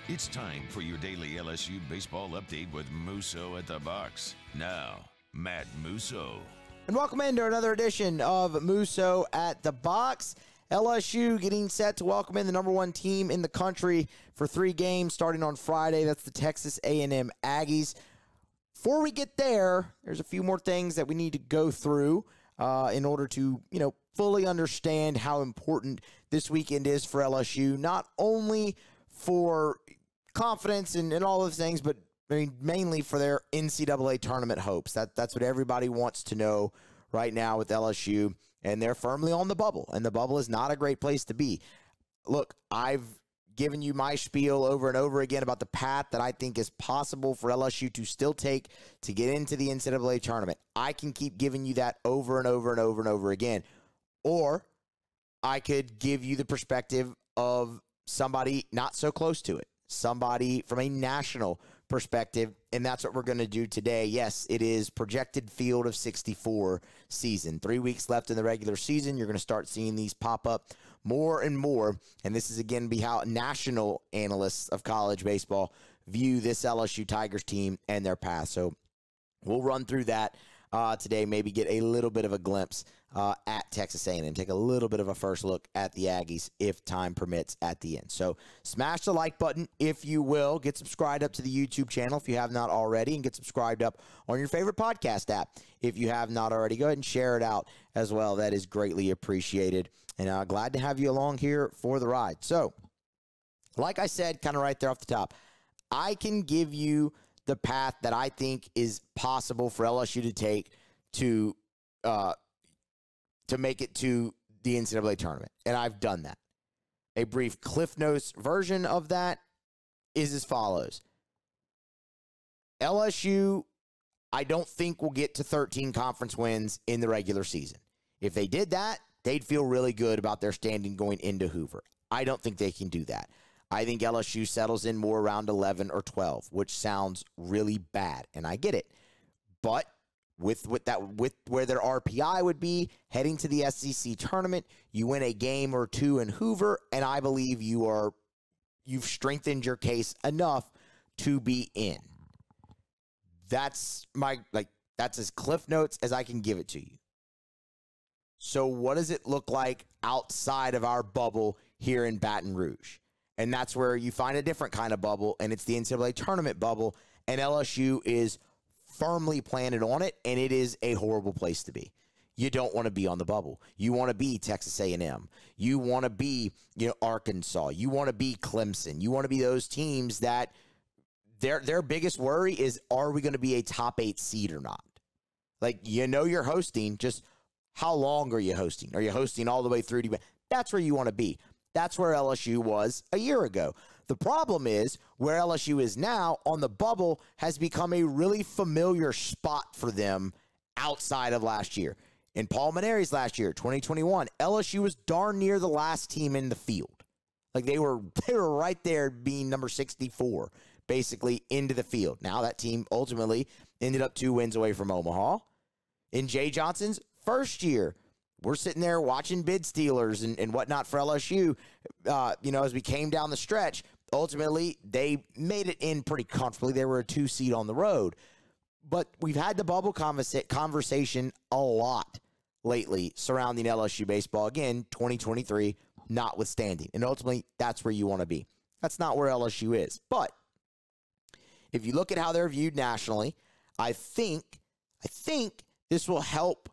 It's time for your daily LSU baseball update with Musso at the box. Now, Matt Musso. And welcome into another edition of Musso at the box. LSU getting set to welcome in the number one team in the country for 3 games starting on Friday. That's the Texas A&M Aggies. Before we get there, there's a few more things that we need to go through in order to, fully understand how important this weekend is for LSU, not only for confidence and all those things, but mainly for their NCAA tournament hopes. That's what everybody wants to know right now with LSU, and they're firmly on the bubble, and the bubble is not a great place to be. Look, I've given you my spiel over and over again about the path that I think is possible for LSU to still take to get into the NCAA tournament. I can keep giving you that over and over and over and over again. Or I could give you the perspective of somebody not so close to it, somebody from a national perspective, and that's what we're going to do today. Yes, it is projected field of 64 season. 3 weeks left in the regular season. You're going to start seeing these pop up more and more, and this is, again, be how national analysts of college baseball view this LSU Tigers team and their path. So we'll run through that today, maybe get a little bit of a glimpse at Texas A&M. Take a little bit of a first look at the Aggies if time permits at the end. So smash the like button if you will. Get subscribed up to the YouTube channel if you have not already, and get subscribed up on your favorite podcast app if you have not already. Go ahead and share it out as well. That is greatly appreciated, and glad to have you along here for the ride. So like I said, kind of right there off the top, I can give you the path that I think is possible for LSU to take to make it to the NCAA tournament, and I've done that. A brief Cliff Notes version of that is as follows. LSU, I don't think will get to 13 conference wins in the regular season. If they did that, they'd feel really good about their standing going into Hoover. I don't think they can do that. I think LSU settles in more around 11 or 12, which sounds really bad, and I get it. But with where their RPI would be heading to the SEC tournament, you win a game or two in Hoover, and I believe you've strengthened your case enough to be in. That's that's as Cliff Notes as I can give it to you. So what does it look like outside of our bubble here in Baton Rouge? And that's where you find a different kind of bubble, and it's the NCAA tournament bubble, and LSU is firmly planted on it, and it is a horrible place to be. You don't want to be on the bubble. You want to be Texas A&M. You want to be, Arkansas. You want to be Clemson. You want to be those teams that their biggest worry is, are we going to be a top 8 seed or not? You're hosting, just how long are you hosting? Are you hosting all the way through to? That's where you want to be. That's where LSU was a year ago. The problem is where LSU is now on the bubble has become a really familiar spot for them outside of last year. In Paul Maneri's last year, 2021, LSU was darn near the last team in the field. They were right there being number 64, basically into the field. Now that team ultimately ended up 2 wins away from Omaha. In Jay Johnson's first year, we're sitting there watching bid stealers and whatnot for LSU, as we came down the stretch. Ultimately, they made it in pretty comfortably. They were a 2 seed on the road. But we've had the bubble conversation a lot lately surrounding LSU baseball. Again, 2023 notwithstanding. And ultimately, that's where you want to be. That's not where LSU is. But if you look at how they're viewed nationally, I think this will help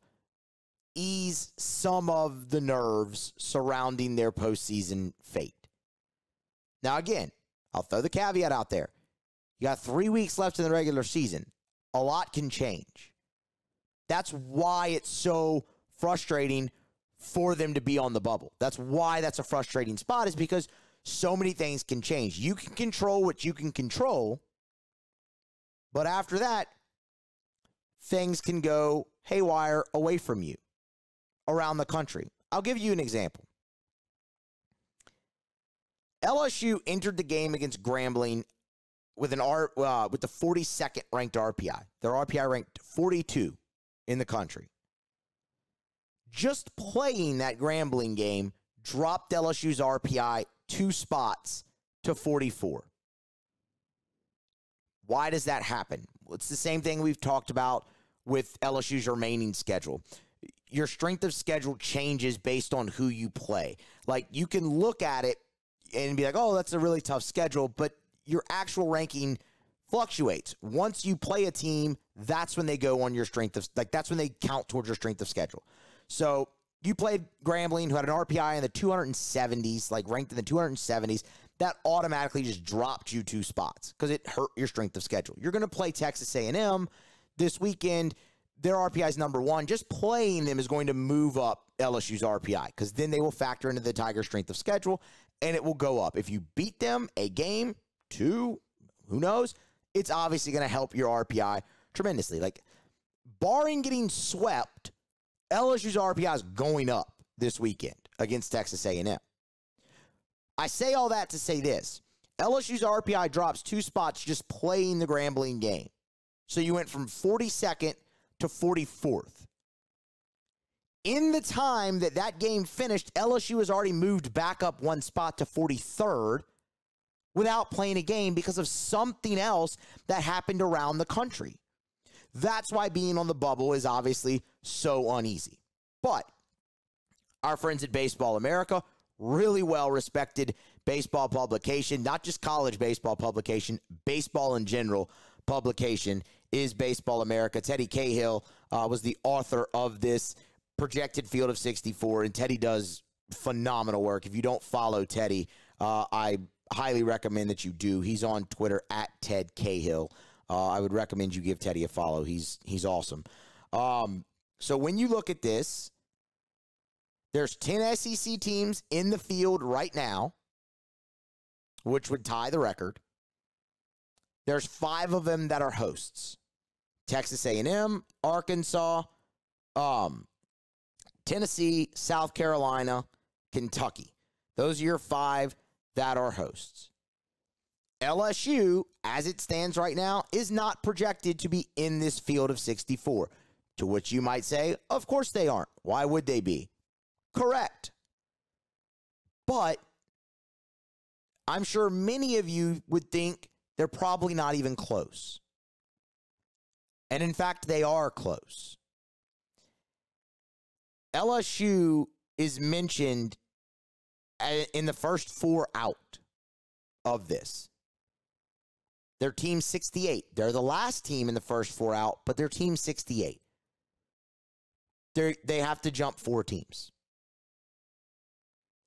ease some of the nerves surrounding their postseason fate. Now, again, I'll throw the caveat out there. You got 3 weeks left in the regular season. A lot can change. That's why it's so frustrating for them to be on the bubble. That's why that's a frustrating spot, is because so many things can change. You can control what you can control, but after that, things can go haywire away from you around the country. I'll give you an example. LSU entered the game against Grambling with the 42nd ranked RPI. Their RPI ranked 42 in the country. Just playing that Grambling game dropped LSU's RPI 2 spots to 44. Why does that happen? It's the same thing we've talked about with LSU's remaining schedule. Your strength of schedule changes based on who you play. Like, you can look at it and be like, oh, that's a really tough schedule, but your actual ranking fluctuates. Once you play a team, that's when they go on your strength of, like, that's when they count towards your strength of schedule. So you played Grambling, who had an RPI in the 270s, like ranked in the 270s. That automatically just dropped you 2 spots because it hurt your strength of schedule. You're going to play Texas A&M this weekend. Their RPI is number 1. Just playing them is going to move up LSU's RPI because then they will factor into the Tigers' strength of schedule, and it will go up. If you beat them a game, 2, who knows, it's obviously going to help your RPI tremendously. Like, barring getting swept, LSU's RPI is going up this weekend against Texas A&M. I say all that to say this. LSU's RPI drops 2 spots just playing the Grambling game. So you went from 42nd to 44th. In the time that that game finished, LSU has already moved back up 1 spot to 43rd without playing a game because of something else that happened around the country. That's why being on the bubble is obviously so uneasy. But our friends at Baseball America, really well-respected baseball publication, not just college baseball publication, baseball in general publication is Baseball America. Teddy Cahill was the author of this projected field of 64, and Teddy does phenomenal work. If you don't follow Teddy, I highly recommend that you do. He's on Twitter at Ted Cahill. I would recommend you give Teddy a follow. He's awesome. So when you look at this, there's 10 SEC teams in the field right now, which would tie the record. There's 5 of them that are hosts. Texas A&M, Arkansas, Tennessee, South Carolina, Kentucky. Those are your 5 that are hosts. LSU, as it stands right now, is not projected to be in this field of 64. To which you might say, of course they aren't. Why would they be? Correct. But I'm sure many of you would think they're probably not even close. And in fact, they are close. LSU is mentioned in the first 4 out of this. They're team 68. They're the last team in the first 4 out, but they're team 68. They have to jump 4 teams.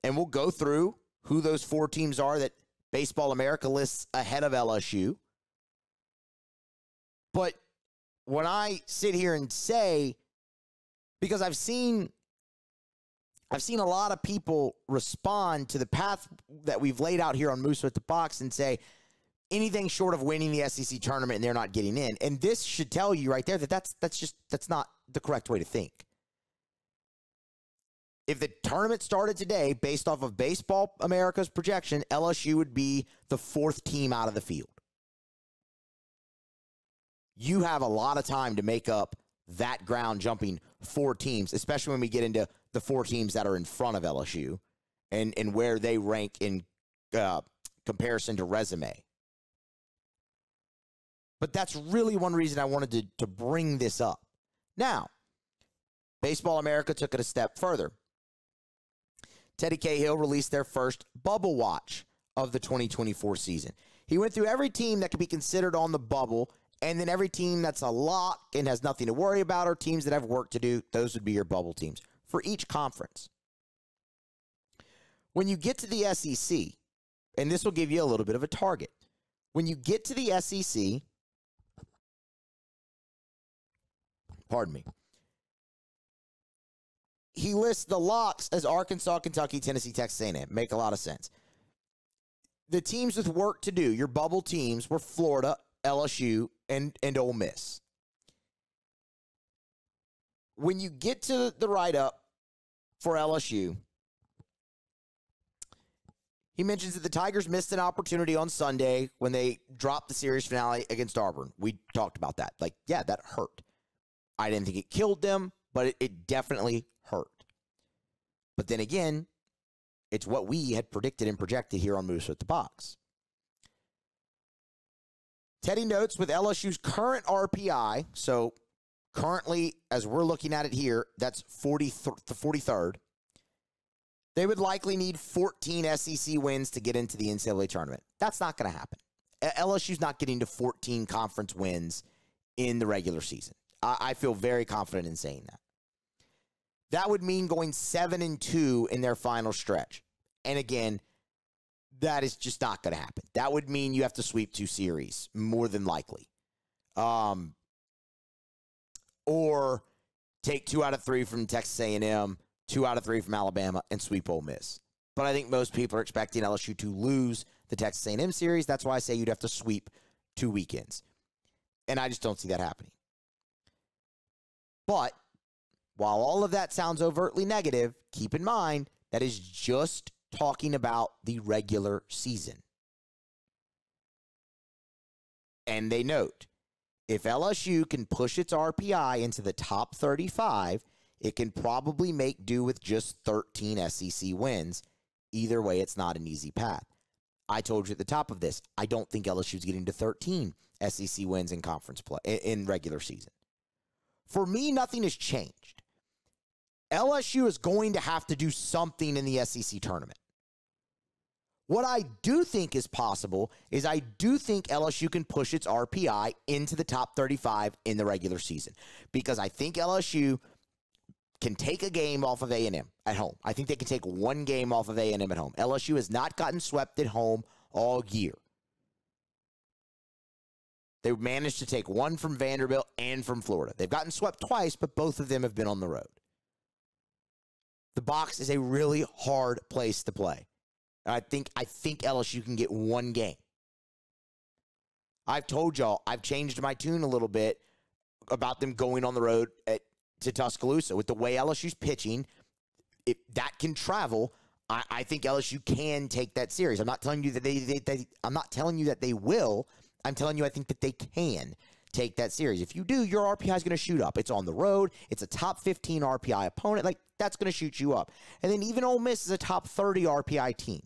And we'll go through who those 4 teams are that Baseball America lists ahead of LSU. But when I sit here and say, because I've seen a lot of people respond to the path that we've laid out here on Musso at the Box and say anything short of winning the SEC tournament and they're not getting in. And this should tell you right there that that's not the correct way to think. If the tournament started today, based off of Baseball America's projection, LSU would be the 4th team out of the field. You have a lot of time to make up that ground jumping 4 teams, especially when we get into the 4 teams that are in front of LSU and where they rank in comparison to resume. But that's really one reason I wanted to bring this up. Now, Baseball America took it a step further. Teddy Cahill released their first bubble watch of the 2024 season. He went through every team that could be considered on the bubble, and then every team that's a lock and has nothing to worry about, or teams that have work to do. Those would be your bubble teams for each conference. When you get to the SEC, and this will give you a little bit of a target. When you get to the SEC, pardon me, he lists the locks as Arkansas, Kentucky, Tennessee, Texas A&M. Make a lot of sense. The teams with work to do, your bubble teams, were Florida, LSU, and Ole Miss. When you get to the write-up for LSU, he mentions that the Tigers missed an opportunity on Sunday when they dropped the series finale against Auburn. We talked about that. Like, yeah, that hurt. I didn't think it killed them, but it definitely hurt. But then again, it's what we had predicted and projected here on Musso at the Box. Teddy notes with LSU's current RPI, so currently, as we're looking at it here, that's 43rd. They would likely need 14 SEC wins to get into the NCAA tournament. That's not going to happen. LSU's not getting to 14 conference wins in the regular season. I feel very confident in saying that. That would mean going 7-2 in their final stretch. And again, that is just not going to happen. That would mean you have to sweep 2 series, more than likely. Or take 2 out of 3 from Texas A&M, 2 out of 3 from Alabama, and sweep Ole Miss. But I think most people are expecting LSU to lose the Texas A&M series. That's why I say you'd have to sweep 2 weekends. And I just don't see that happening. But while all of that sounds overtly negative, keep in mind that is just talking about the regular season. And they note, if LSU can push its RPI into the top 35, it can probably make do with just 13 SEC wins. Either way, it's not an easy path. I told you at the top of this, I don't think LSU's getting to 13 SEC wins in conference play in regular season. For me, nothing has changed. LSU is going to have to do something in the SEC tournament. What I do think is possible is I do think LSU can push its RPI into the top 35 in the regular season, because I think LSU can take a game off of A&M at home. I think they can take 1 game off of A&M at home. LSU has not gotten swept at home all year. They managed to take 1 from Vanderbilt and from Florida. They've gotten swept twice, but both of them have been on the road. The box is a really hard place to play. I think LSU can get 1 game. I've told y'all, I've changed my tune a little bit about them going on the road to Tuscaloosa. With the way LSU's pitching, if that can travel, I think LSU can take that series. I'm not telling you that I'm not telling you that they will. I'm telling you I think that they can take that series. If you do, your RPI is going to shoot up. It's on the road. It's a top 15 RPI opponent. Like, that's going to shoot you up. And then even Ole Miss is a top 30 RPI team.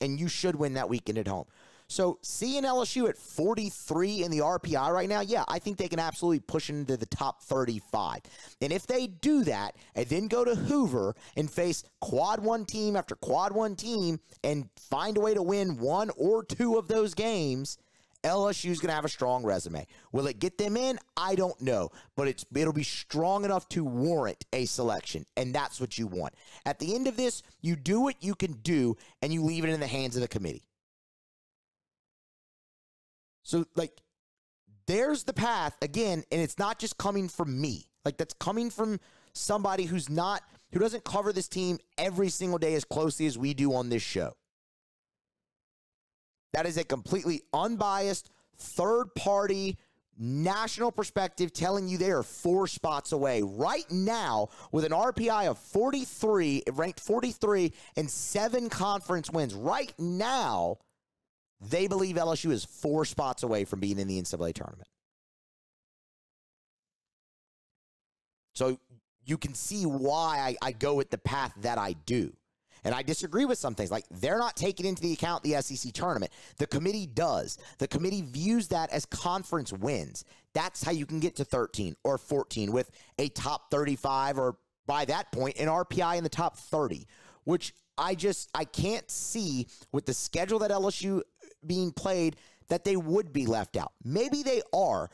And you should win that weekend at home. So seeing LSU at 43 in the RPI right now, yeah, I think they can absolutely push into the top 35. And if they do that and then go to Hoover and face quad 1 team after quad 1 team and find a way to win 1 or 2 of those games, LSU's going to have a strong resume. Will it get them in? I don't know. But it'll be strong enough to warrant a selection, and that's what you want. At the end of this, you do what you can do, and you leave it in the hands of the committee. So, like, there's the path, again, and it's not just coming from me. Like, that's coming from somebody who doesn't cover this team every single day as closely as we do on this show. That is a completely unbiased, third-party, national perspective telling you they are 4 spots away right now with an RPI of 43, ranked 43, and 7 conference wins. Right now, they believe LSU is 4 spots away from being in the NCAA tournament. So you can see why I go with the path that I do. And I disagree with some things. Like, they're not taking into the account the SEC tournament. The committee does. The committee views that as conference wins. That's how you can get to 13 or 14 with a top 35 or, by that point, an RPI in the top 30, which I can't see with the schedule that LSU being played that they would be left out. Maybe they are.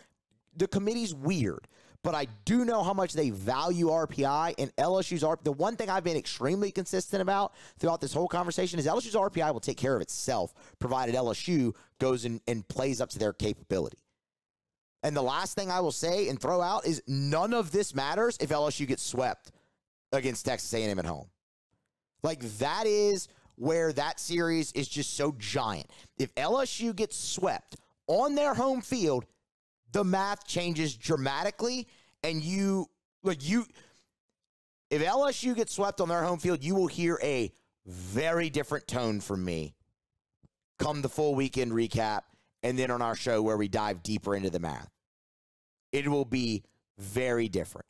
The committee's weird. But I do know how much they value RPI, and LSU's RPI. The one thing I've been extremely consistent about throughout this whole conversation is LSU's RPI will take care of itself, provided LSU goes and plays up to their capability. And the last thing I will say and throw out is none of this matters if LSU gets swept against Texas A&M at home. Like, that is where that series is just so giant. If LSU gets swept on their home field, the math changes dramatically, and if LSU gets swept on their home field, you will hear a very different tone from me come the full weekend recap and then on our show where we dive deeper into the math. It will be very different.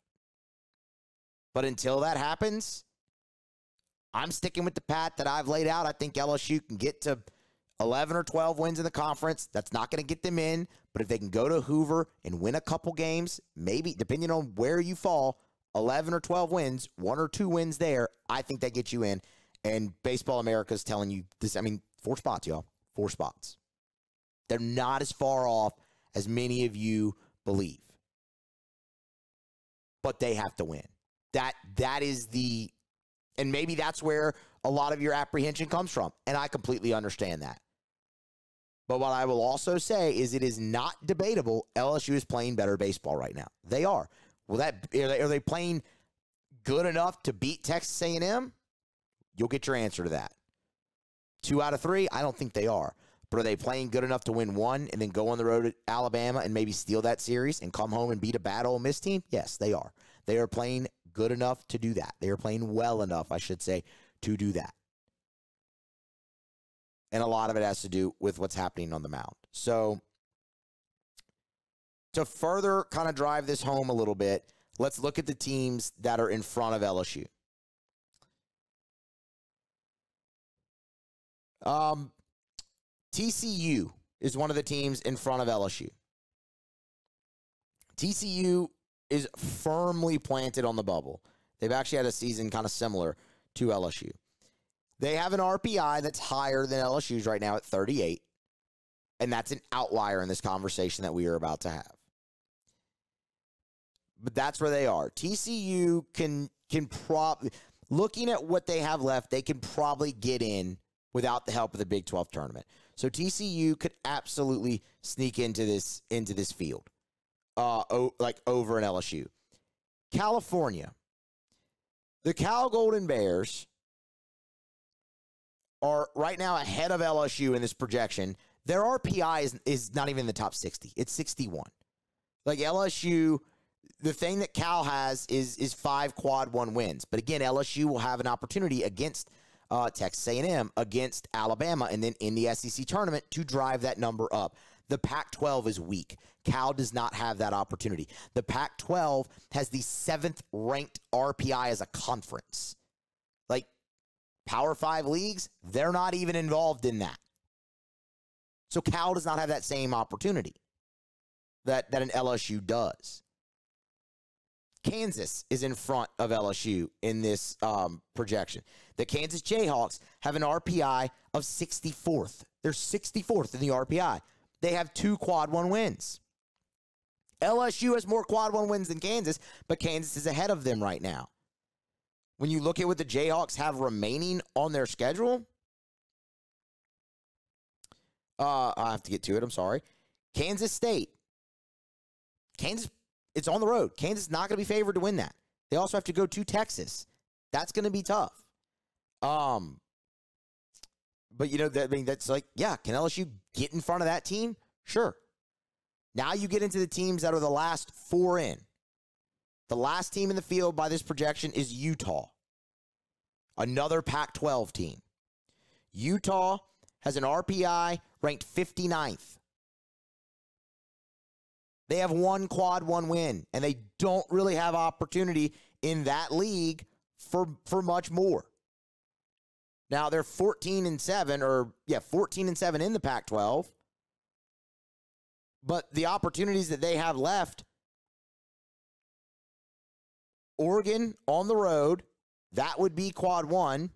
But until that happens, I'm sticking with the path that I've laid out. I think LSU can get to 11 or 12 wins in the conference, that's not going to get them in. But if they can go to Hoover and win a couple games, maybe, depending on where you fall, 11 or 12 wins, 1 or 2 wins there, I think that gets you in. And Baseball America is telling you this. I mean, 4 spots, y'all. 4 spots. They're not as far off as many of you believe. But they have to win. That is the, and maybe that's where a lot of your apprehension comes from. And I completely understand that. But what I will also say is it is not debatable LSU is playing better baseball right now. They are. Well, are they playing good enough to beat Texas A&M? You'll get your answer to that. 2 out of 3, I don't think they are. But are they playing good enough to win 1 and then go on the road at Alabama and maybe steal that series and come home and beat a bad Ole Miss team? Yes, they are. They are playing good enough to do that. They are playing well enough, I should say, to do that. And a lot of it has to do with what's happening on the mound. So to further kind of drive this home a little bit, let's look at the teams that are in front of LSU. TCU is one of the teams in front of LSU. TCU is firmly planted on the bubble. They've actually had a season kind of similar to LSU. They have an RPI that's higher than LSU's right now at 38, and that's an outlier in this conversation that we are about to have. But that's where they are. TCU can probably, looking at what they have left, they can probably get in without the help of the Big 12 tournament. So TCU could absolutely sneak into this field, like over an LSU. California, the Cal Golden Bears are right now ahead of LSU in this projection. Their RPI is not even in the top 60. It's 61. Like LSU, the thing that Cal has is 5 quad 1 wins. But again, LSU will have an opportunity against Texas A&M, against Alabama, and then in the SEC tournament to drive that number up. The Pac-12 is weak. Cal does not have that opportunity. The Pac-12 has the 7th ranked RPI as a conference. Like, Power 5 leagues, they're not even involved in that. So Cal does not have that same opportunity that an LSU does. Kansas is in front of LSU in this projection. The Kansas Jayhawks have an RPI of 64th. They're 64th in the RPI. They have 2 quad 1 wins. LSU has more quad 1 wins than Kansas, but Kansas is ahead of them right now. When you look at what the Jayhawks have remaining on their schedule, I have to get to it. I'm sorry. Kansas State. Kansas, it's on the road. Kansas is not going to be favored to win that. They also have to go to Texas. That's going to be tough. But you know, that's like, yeah, can LSU get in front of that team? Sure. Now you get into the teams that are the last 4 in. The last team in the field by this projection is Utah, another Pac-12 team. Utah has an RPI ranked 59th. They have 1 quad 1 win, and they don't really have opportunity in that league for much more. Now, they're 14-7, 14-7 in the Pac-12. But the opportunities that they have left, Oregon on the road, that would be quad 1.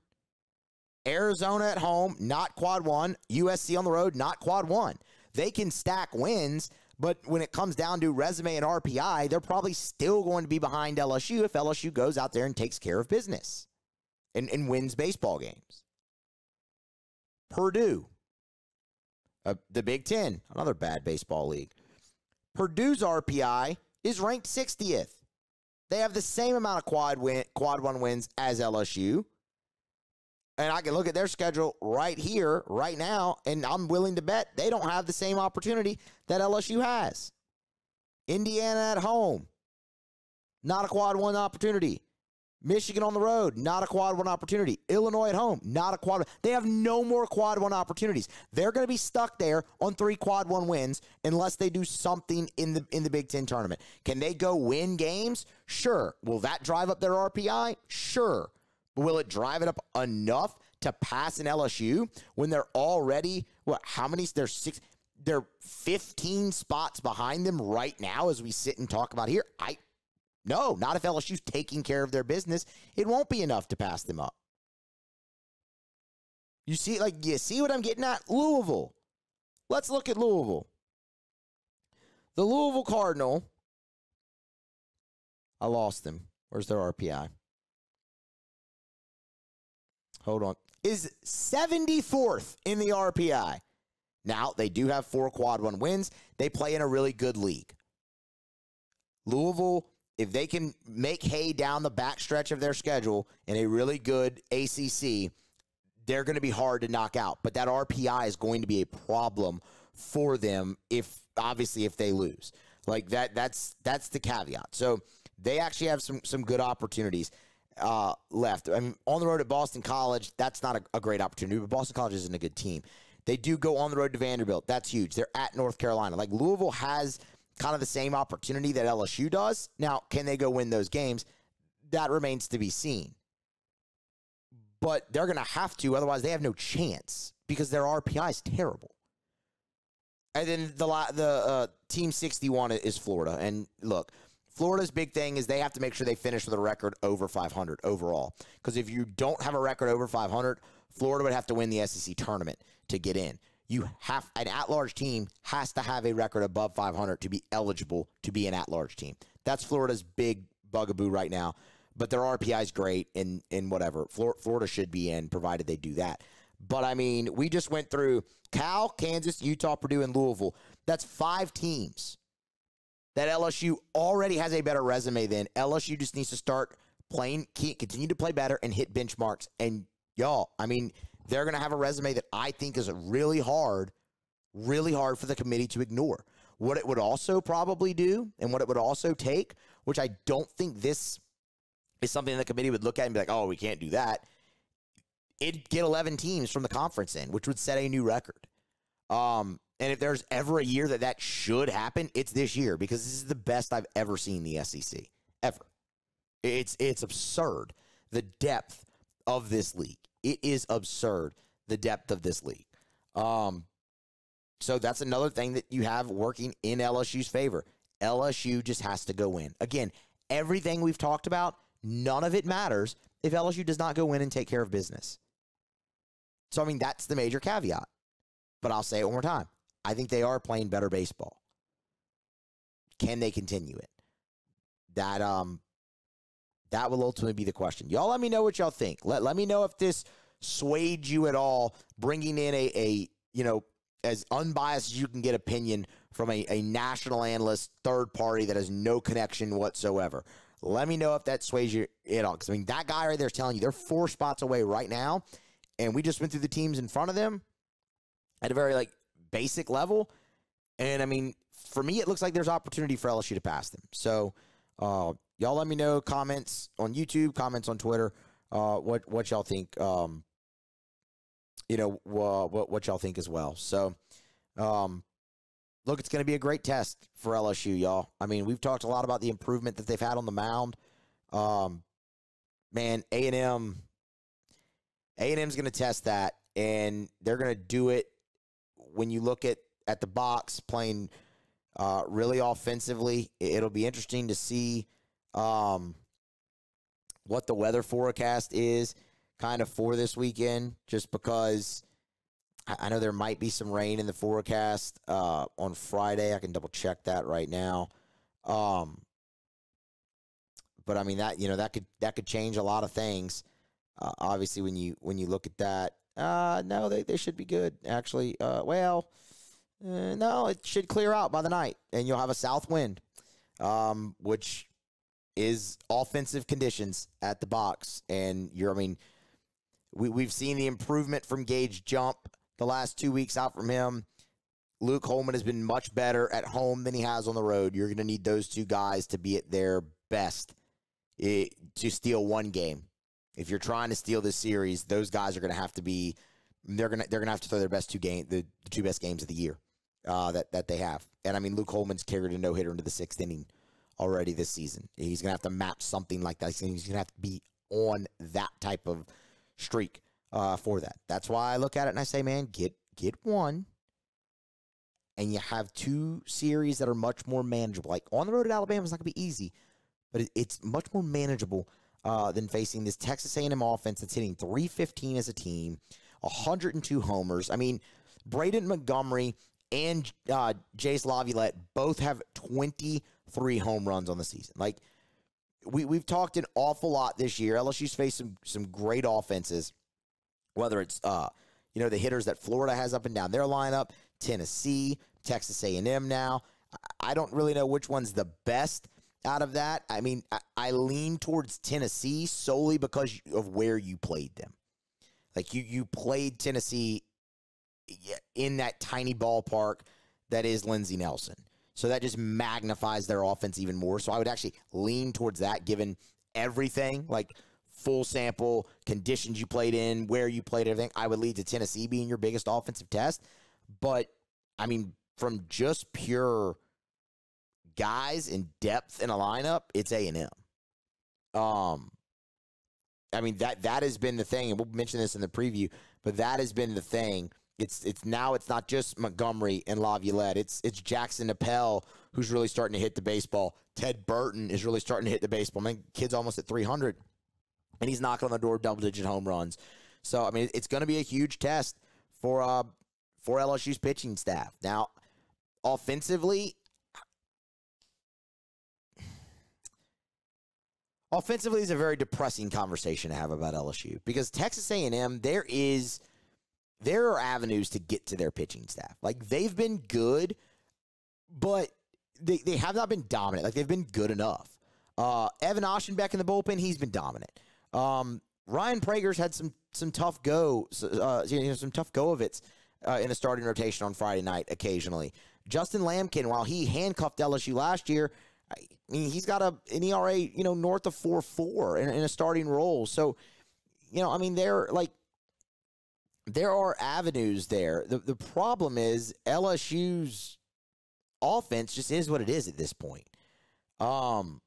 Arizona at home, not quad 1. USC on the road, not quad 1. They can stack wins, but when it comes down to resume and RPI, they're probably still going to be behind LSU if LSU goes out there and takes care of business and wins baseball games. Purdue, the Big Ten, another bad baseball league. Purdue's RPI is ranked 60th. They have the same amount of quad 1 wins as LSU. And I can look at their schedule right here, right now, and I'm willing to bet they don't have the same opportunity that LSU has. Indiana at home, not a quad 1 opportunity. Michigan on the road, not a quad 1 opportunity. Illinois at home, not a quad 1. They have no more quad 1 opportunities. They're going to be stuck there on 3 quad 1 wins unless they do something in the Big Ten tournament. Can they go win games? Sure. Will that drive up their RPI? Sure. But will it drive it up enough to pass an LSU when they're already, how many? There's 6. They're 15 spots behind them right now as we sit and talk about here. No, not if LSU's taking care of their business. It won't be enough to pass them up. You see what I'm getting at? Louisville. Let's look at Louisville. The Louisville Cardinal. I lost them. Where's their RPI? Hold on. Is 74th in the RPI. Now, they do have 4 quad 1 wins. They play in a really good league. Louisville, if they can make hay down the backstretch of their schedule in a really good ACC, they're going to be hard to knock out. But that RPI is going to be a problem for them if they lose. Like that's the caveat. So they actually have some good opportunities left. I mean, on the road at Boston College, that's not a great opportunity, but Boston College isn't a good team. They do go on the road to Vanderbilt. That's huge. They're at North Carolina. Like, Louisville has kind of the same opportunity that LSU does. Now, can they go win those games? That remains to be seen. But they're going to have to, otherwise they have no chance because their RPI is terrible. And then the Team 61 is Florida. And look, Florida's big thing is they have to make sure they finish with a record over 500 overall. Because if you don't have a record over 500, Florida would have to win the SEC tournament to get in. An at-large team has to have a record above 500 to be eligible to be an at-large team. That's Florida's big bugaboo right now. But their RPI is great and whatever. Florida should be in, provided they do that. But, I mean, we just went through Cal, Kansas, Utah, Purdue, and Louisville. That's 5 teams that LSU already has a better resume than. LSU just needs to start playing, continue to play better, and hit benchmarks. And, y'all, I mean, they're going to have a resume that I think is really hard for the committee to ignore. What it would also probably do and what it would also take, which I don't think this is something the committee would look at and be like, oh, we can't do that. It'd get 11 teams from the conference in, which would set a new record. And if there's ever a year that should happen, it's this year because this is the best I've ever seen the SEC, ever. It's absurd, the depth of this league. It is absurd, the depth of this league. So that's another thing that you have working in LSU's favor. LSU just has to go in. Again, everything we've talked about, none of it matters if LSU does not go in and take care of business. So, I mean, that's the major caveat. But I'll say it one more time. I think they are playing better baseball. Can they continue it? That will ultimately be the question. Y'all let me know what y'all think. Let me know if this swayed you at all, bringing in a as unbiased as you can get opinion from a national analyst, third party that has no connection whatsoever. Let me know if that sways you at all. Because, I mean, that guy right there is telling you they're 4 spots away right now, and we just went through the teams in front of them at a very, basic level. And, I mean, for me, it looks like there's opportunity for LSU to pass them. So, y'all let me know, comments on YouTube, comments on Twitter, what y'all think, what y'all think as well. So, look, it's going to be a great test for LSU, y'all. I mean, we've talked a lot about the improvement that they've had on the mound. Man, A&M's going to test that, and they're going to do it when you look at the box playing really offensively. It'll be interesting to see what the weather forecast is kind of for this weekend, just because I know there might be some rain in the forecast on Friday. I can double check that right now. But I mean that could change a lot of things. Obviously, when you look at that, no, they should be good actually. No, it should clear out by the night, and you'll have a south wind, which is offensive conditions at the box. And we've seen the improvement from Gage Jump the last 2 weeks out from him. Luke Holman has been much better at home than he has on the road. You're going to need those 2 guys to be at their best to steal one game. If you're trying to steal this series, those guys are going to have to be. They're going to have to throw their best 2 games, the 2 best games of the year that they have. And I mean, Luke Holman's carried a no-hitter into the 6th inning already this season. He's going to have to match something like that. He's going to have to be on that type of streak for that. That's why I look at it and I say, man, get one, and you have 2 series that are much more manageable. Like, on the road at Alabama is not going to be easy, but it's much more manageable than facing this Texas A&M offense that's hitting .315 as a team, 102 homers. I mean, Braden Montgomery and Jace Laviolette both have 23 home runs on the season. Like, we've talked an awful lot this year. LSU's faced some great offenses, whether it's the hitters that Florida has up and down their lineup, Tennessee, Texas A&M now. I don't really know which one's the best out of that. I mean, I lean towards Tennessee solely because of where you played them. Like, you played Tennessee in that tiny ballpark that is Lindsey Nelson. So that just magnifies their offense even more. So I would actually lean towards that, given everything, like full sample, conditions you played in, where you played, everything. I would lead to Tennessee being your biggest offensive test. But, I mean, from just pure guys in depth in a lineup, it's A&M. I mean, that has been the thing, and we'll mention this in the preview, but that has been the thing. It's not just Montgomery and Laviolette. It's Jackson Appel who's really starting to hit the baseball. Ted Burton is really starting to hit the baseball. Man, kid's almost at 300, and he's knocking on the door of double-digit home runs. So, I mean, it's going to be a huge test for LSU's pitching staff. Now, offensively is a very depressing conversation to have about LSU, because Texas A&M, there are avenues to get to their pitching staff. Like, they've been good, but they have not been dominant. Like, they've been good enough. Evan Oschenbeck in the bullpen, he's been dominant. Ryan Prager's had some tough go, some tough go of it in the starting rotation on Friday night occasionally. Justin Lampkin, while he handcuffed LSU last year, I mean, he's got an ERA, north of 4.4 in a starting role. So, I mean, there are avenues there. The problem is LSU's offense just is what it is at this point. I'm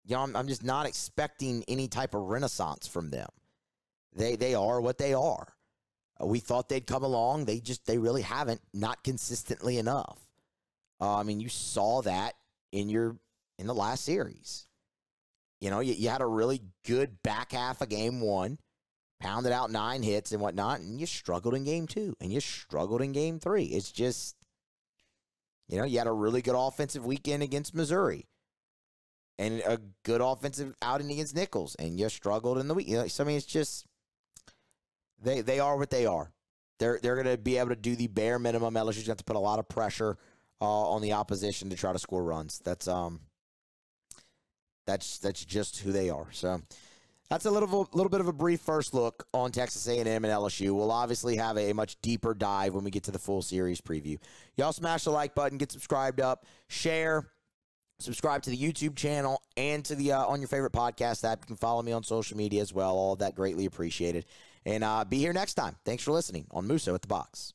just not expecting any type of renaissance from them. They are what they are. We thought they'd come along. They really haven't, not consistently enough. I mean, you saw that in the last series. You had a really good back half of game 1, pounded out 9 hits and whatnot, and you struggled in game 2, and you struggled in game 3. It's just, you had a really good offensive weekend against Missouri and a good offensive outing against Nichols, and you struggled in the week. So, I mean, it's just, they are what they are. They're going to be able to do the bare minimum. LSU's going to have to put a lot of pressure on the opposition to try to score runs. That's just who they are. So that's a little bit of a brief first look on Texas A&M and LSU. We'll obviously have a much deeper dive when we get to the full series preview. Y'all smash the like button, get subscribed up, share, subscribe to the YouTube channel and to the on your favorite podcast app. You can follow me on social media as well. All of that greatly appreciated. And be here next time. Thanks for listening on Musso at the Box.